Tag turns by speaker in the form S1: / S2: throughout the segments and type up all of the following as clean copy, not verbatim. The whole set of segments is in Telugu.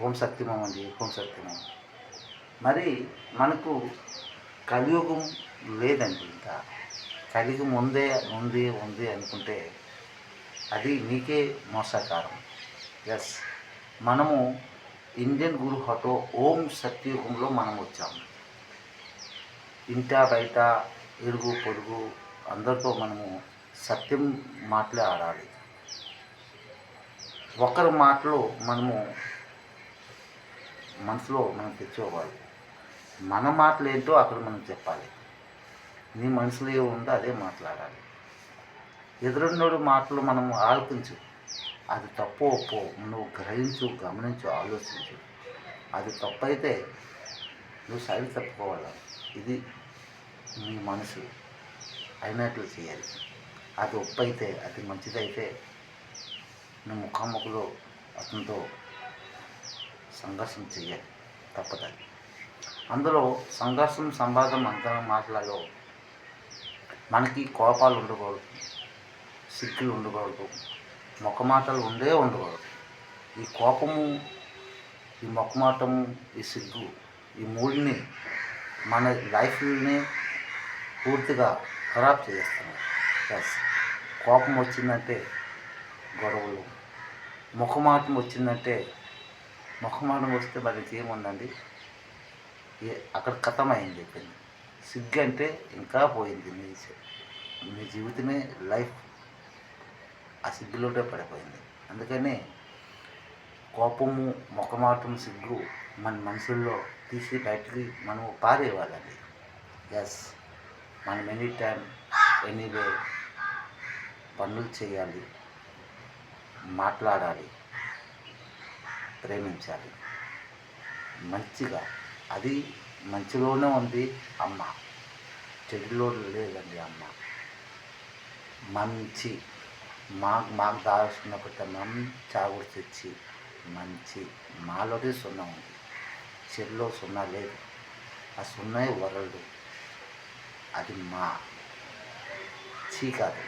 S1: ఓం శక్తిమం అండి, ఓం శక్తిమం. మరి మనకు కలియుగం లేదండి ఇంకా. కలియుగం ఉంది అనుకుంటే అది మీకే మోసకారం. ఎస్, మనము ఇండియన్ గురు హఠో ఓం సత్యయుగంలో మనం వచ్చాము. ఇంటా బయట ఇరుగు పొరుగు అందరితో మనము సత్యం మాటలే ఆడాలి. ఒకరి మాటలు మనము మనసులో మనం తెచ్చుకోవాలి. మన మాటలు ఏంటో అక్కడ మనం చెప్పాలి. నీ మనసులో ఏముందో అదే మాట్లాడాలి. ఎదురున్నోడి మాటలు మనము ఆలోచించు. అది తప్పు ఒప్పో నువ్వు గ్రహించు, గమనించు, ఆలోచించు. అది తప్పైతే నువ్వు సైడ్ తప్పుకోవాలి. ఇది నీ మనసు అయినట్లు చేయాలి. అది ఒప్పైతే, అది మంచిదైతే నువ్వు ముఖాముఖిలో అతనితో సంఘర్షణ చేయాలి, తప్పదని. అందులో సంఘర్షణ సంవాదం అంతరం మాటలలో మనకి కోపాలు ఉండకూడదు, సిగ్గులు ఉండకూడదు, మొక్కమాటలు ఉండకూడదు. ఈ కోపము, ఈ మొక్కమాటము, ఈ సిగ్గు, ఈ మూడిని మన లైఫ్ని పూర్తిగా ఖరాబ్ చేస్తున్నాయి. ప్లస్ కోపం వచ్చిందంటే గొడవలు, ముఖమాటం వచ్చిందంటే, ముఖమాటం వస్తే మనకి ఏముందండి, అక్కడ కథమైంది చెప్పింది. సిగ్గు అంటే ఇంకా పోయింది. మీ జీవితమే లైఫ్ ఆ సిగ్గులోనే పడిపోయింది. అందుకని కోపము, ముఖమాటం, సిగ్గు మన మనసుల్లో తీసి బయటికి మనం పారేయాలండి. ఎస్, మనం ఎనీ టైం ఎనీవే పనులు చేయాలి, మాట్లాడాలి, ప్రేమించాలి మంచిగా. అది మంచిలోనే ఉంది అమ్మ, చెడులో లేదండి అమ్మ. మంచి మాకు దాల్చుకున్నప్పుడు చాగుడు తెచ్చి మంచి మాలోనే సున్నా ఉంది, చెడులో సున్నా లేదు. ఆ సున్నా వరల్డ్, అది మా చీ కాదు,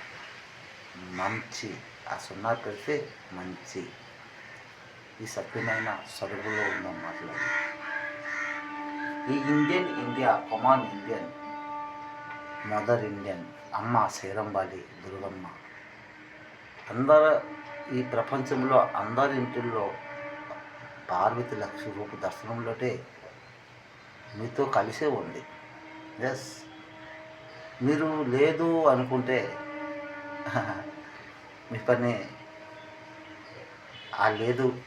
S1: మంచి. ఆ సున్నా పెడితే మంచి. ఈ సత్యమైన సరుకులో ఉన్న మాటలు. ఈ ఇండియా కొమాన్ ఇండియన్, మదర్ ఇండియన్, అమ్మ శైరంబాలి దుర్గమ్మ. ఈ ప్రపంచంలో అందరి ఇంటిల్లో పార్వతి లక్ష్మి రూప దర్శనంలోనే మీతో కలిసే ఉంది. ఎస్, మీరు లేదు అనుకుంటే మీ పని ఆ లేదు